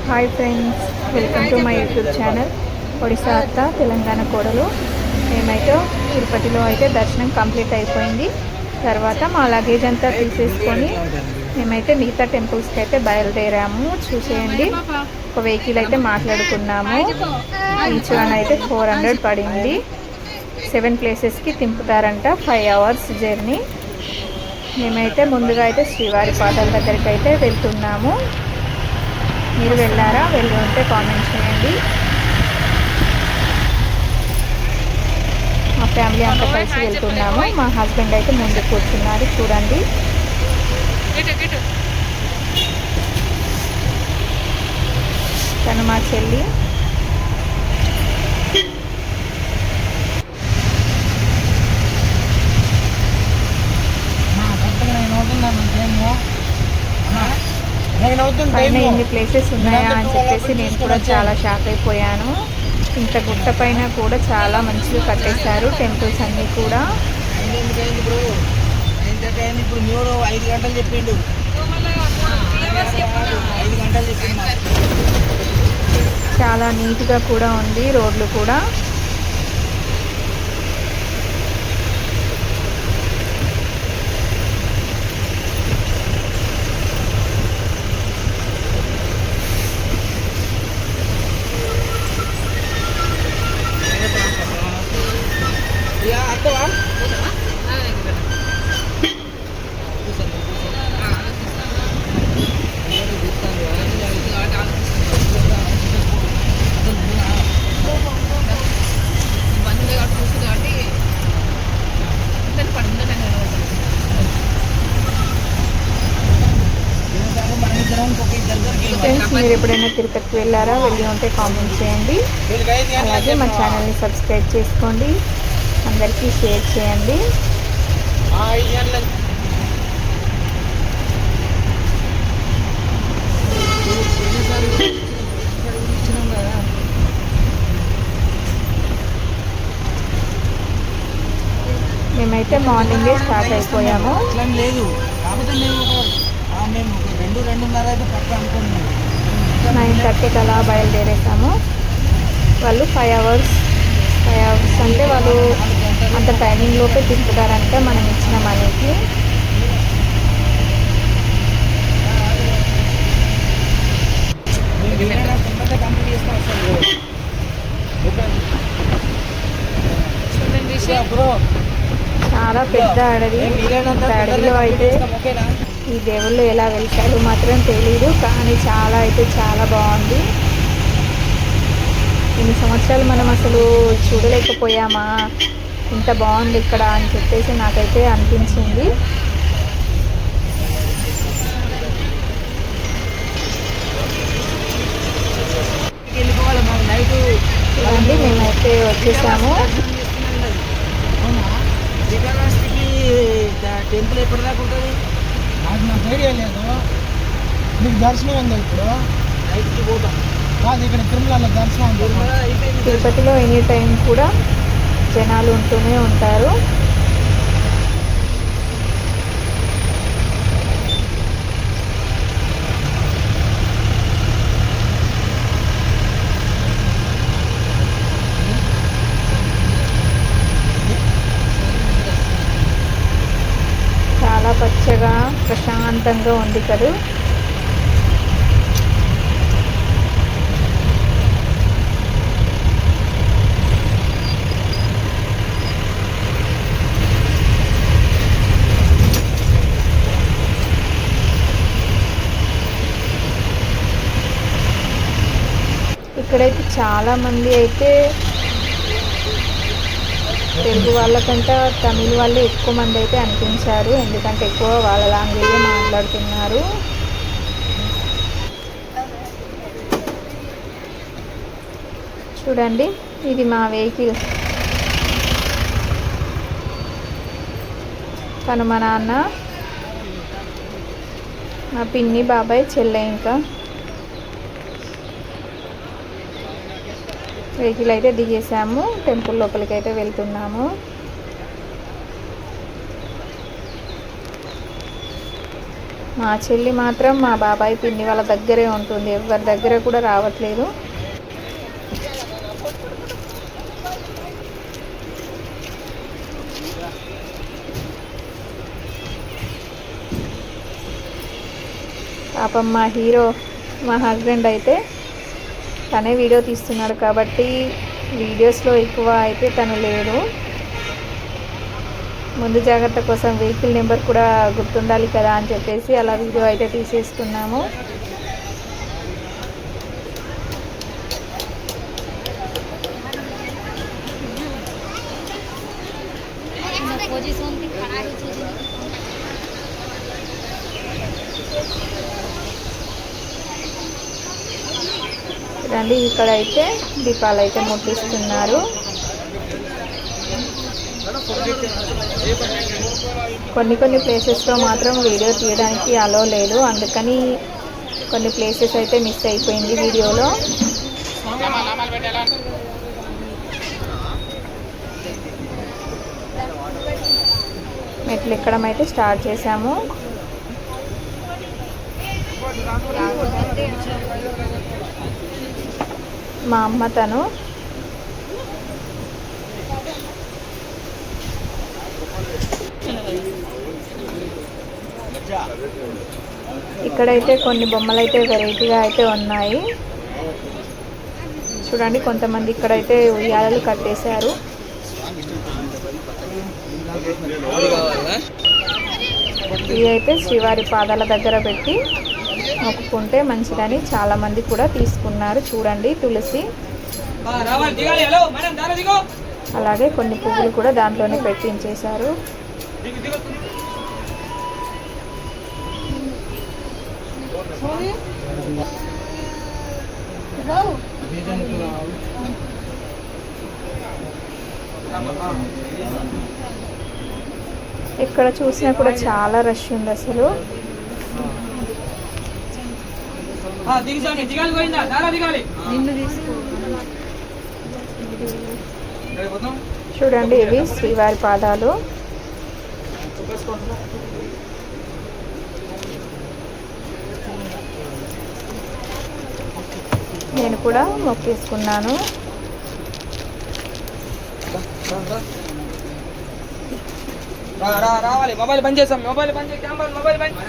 Hi friends, welcome to my YouTube channel Odisha అత్త తెలంగాణ కోడలు. మేమైతే తిరుపతిలో అయితే దర్శనం కంప్లీట్ అయిపోయింది. తర్వాత మా లగేజ్ అంతా తీసేసుకొని మేమైతే మిగతా టెంపుల్స్కి అయితే బయలుదేరాము. చూసేయండి, ఒక వెహికల్ అయితే మాట్లాడుకున్నాము. ఈచ్ వన్ అయితే 400 పడింది. 7 ప్లేసెస్కి తింపుతారంట. 5 అవర్స్ జర్నీ. మేమైతే ముందుగా అయితే శ్రీవారి పాదాల దగ్గరికి అయితే వెళ్తున్నాము. మీరు వెళ్ళారా? వెళ్ళి ఉంటే కామెంట్ చేయండి. మా ఫ్యామిలీ అంతా కలిసి వెళ్తున్నాము. మా హస్బెండ్ అయితే ముందు కూర్చున్నారు, చూడండి. తను మా చెల్లి. పైన ఎన్ని ప్లేసెస్ ఉన్నాయా అని చెప్పేసి నేను కూడా చాలా షాక్ అయిపోయాను. ఇంత గుట్ట పైన కూడా చాలా మంచిగా కట్టేశారు టెంపుల్స్ అన్నీ కూడా. చాలా నీట్గా కూడా ఉంది రోడ్లు కూడా. ఫ్రెండ్స్, మీరు ఎప్పుడైనా తిరుపతికి వెళ్ళారా? వెళ్ళి ఉంటే కామెంట్ చేయండి. అలాగే మా ఛానల్ని సబ్స్క్రైబ్ చేసుకోండి, అందరికీ షేర్ చేయండి. మేమైతే మార్నింగే స్టార్ట్ అయిపోయాము. లేదు, కాకపోతే మేము 2-2:30 అయితే పక్క అనుకుంటున్నాము. 9:30కి అలా బయలుదేరేసాము. వాళ్ళు 5 అవర్స్ అంటే వాళ్ళు అంత టైమింగ్ లోపే తిప్పుతారంటే మనం ఇచ్చిన మనీకి. చాలా పెద్ద అడవి. అడవిలో అయితే ఈ దేవుళ్ళు ఎలా వెళ్తారు మాత్రం తెలీదు, కానీ చాలా బాగుంది. ఇన్ని సంవత్సరాలు మనం అసలు చూడలేకపోయామా, ఇంత బాగుంది ఇక్కడ అని చెప్పేసి నాకైతే అనిపించింది. చూడండి, మేమైతే వచ్చేసాము. టెంపుల్ ఎప్పటిదాకా ఉంటుంది? అది నాకు ఐడియా లేదు. మీకు దర్శనం ఉంది ఇప్పుడు? నైట్కి పోతాం కాదు, ఇక్కడ తిరుమలలో దర్శనం ఉంది. తిరుపతిలో ఎనీ టైం కూడా జనాలు ఉంటూనే ఉంటారు. చాలా పచ్చగా ప్రశాంతంగా ఉంది కదా. ఇక్కడైతే చాలామంది అయితే తెలుగు వాళ్ళకంటే తమిళ వాళ్ళే ఎక్కువ మంది అయితే అనిపించారు, ఎందుకంటే ఎక్కువ వాళ్ళ లాంగ్వేజే మాట్లాడుతున్నారు. చూడండి, ఇది మా వెహికల్. తను మా నాన్న, మా పిన్ని, బాబాయ్, చెల్లె. ఇంకా వెహికల్ అయితే దిగేసాము. టెంపుల్ లోపలికి అయితే వెళ్తున్నాము. మా చెల్లి మాత్రం మా బాబాయ్ పిన్ని వాళ్ళ దగ్గరే ఉంటుంది, ఎవరి దగ్గర కూడా రావట్లేదు. పాపం మా హీరో, మా హస్బెండ్ అయితే తనే వీడియో తీస్తున్నాడు కాబట్టి వీడియోస్లో ఎక్కువ అయితే తను లేడు. ముందు జాగ్రత్త కోసం వెహికల్ నెంబర్ కూడా గుర్తుండాలి కదా అని చెప్పేసి అలా వీడియో అయితే తీసేస్తున్నాము. రండి, ఇక్కడ అయితే దీపాలు అయితే ముట్టిస్తున్నారు. కొన్ని ప్లేసెస్లో మాత్రం వీడియో తీయడానికి అలో లేదు, అందుకని కొన్ని ప్లేసెస్ అయితే మిస్ అయిపోయింది వీడియోలో. మెట్లు ఎక్కడం అయితే స్టార్ట్ చేసాము. మా అమ్మ తను ఇక్కడైతే కొన్ని బొమ్మలు అయితే వెరైటీగా అయితే ఉన్నాయి చూడండి. కొంతమంది ఇక్కడైతే ఉయ్యాలలు కట్టేశారు. ఇవి అయితే శ్రీవారి పాదాల దగ్గర పెట్టి మొక్కుకుంటే మంచిదని చాలా మంది కూడా తీసుకున్నారు. చూడండి, తులసి అలాగే కొన్ని పువ్వులు కూడా దాంట్లోనే పెట్టించేశారు. ఇక్కడ చూసినా కూడా చాలా రష్ ఉంది అసలు. చూడండి, ఇవి శ్రీవారి పాదాలు. నేను కూడా మొక్కేసుకున్నాను. రావాలి, మొబైల్ బంద్ చేసాం, మొబైల్ బంద్ చేసి మొబైల్ బంద్.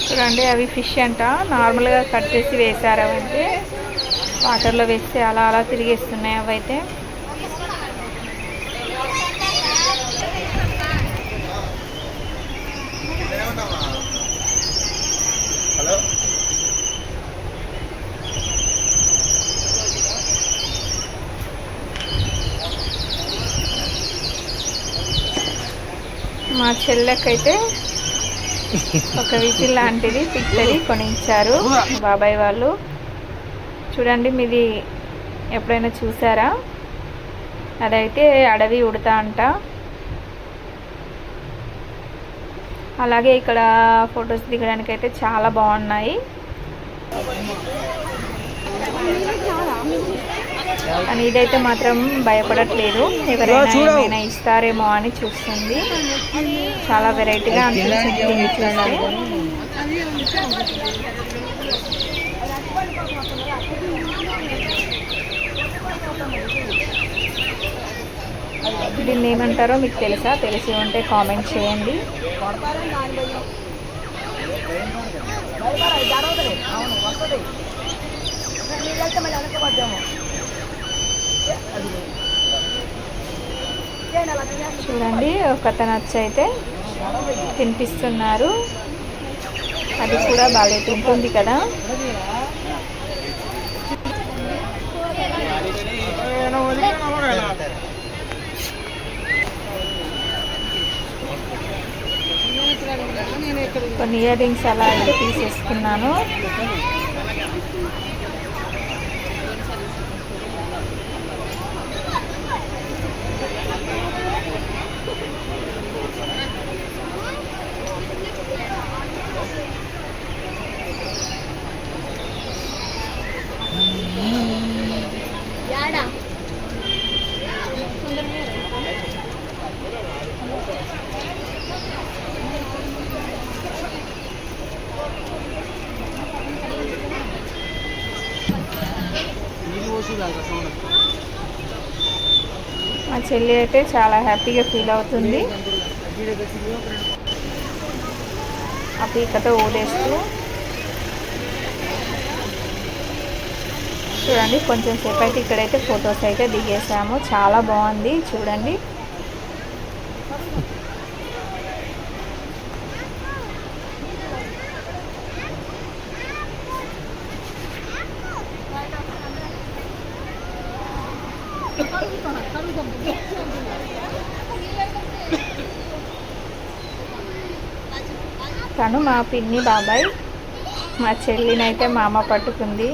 చూడండి, అవి ఫిష్ అంట. నార్మల్గా కట్ చేసి వేసారు. అవంటే వాటర్లో వేస్తే అలా అలా తిరిగేస్తున్నాయి అవైతే. మా చెల్లెకైతే ఒక విజిల్ లాంటిది పిక్చరీ కొనిచ్చారు బాబాయ్ వాళ్ళు. చూడండి, మీది ఎప్పుడైనా చూసారా? అదైతే అడవి ఉడతా అంట. అలాగే ఇక్కడ ఫొటోస్ దిగడానికి అయితే చాలా బాగున్నాయి. కానీ ఇదైతే మాత్రం భయపడట్లేదు, ఎవరైనా ఏమైనా ఇస్తారేమో అని చూస్తుంది. చాలా వెరైటీగా అనిపించింది చూస్తే. దీన్ని ఏమంటారో మీకు తెలుసా? తెలిసి ఉంటే కామెంట్ చేయండి. చూడండి, ఒకతను వచ్చి అయితే తినిపిస్తున్నారు. అది కూడా బాగా తింటుంది కదా. కొన్ని ఇయర్ రింగ్స్ అలా అయితే తీసేసుకున్నాను. మా చెల్లి అయితే చాలా హ్యాపీగా ఫీల్ అవుతుంది. ఆ పీకతో ఊడేస్తూ చూడండి. కొంచెం సేపు అయితే ఇక్కడైతే ఫొటోస్ అయితే దిగేసాము. చాలా బాగుంది చూడండి. తను మా పిన్ని బాబాయ్. మా చెల్లినైతే మా అమ్మ పట్టుకుంది.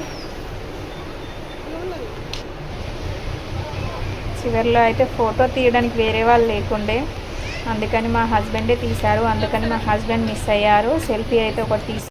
చివరిలో అయితే ఫోటో తీయడానికి వేరే వాళ్ళు లేకుండే, అందుకని మా హస్బెండే తీశారు. అందుకని మా హస్బెండ్ మిస్ అయ్యారు. సెల్ఫీ అయితే ఒకటి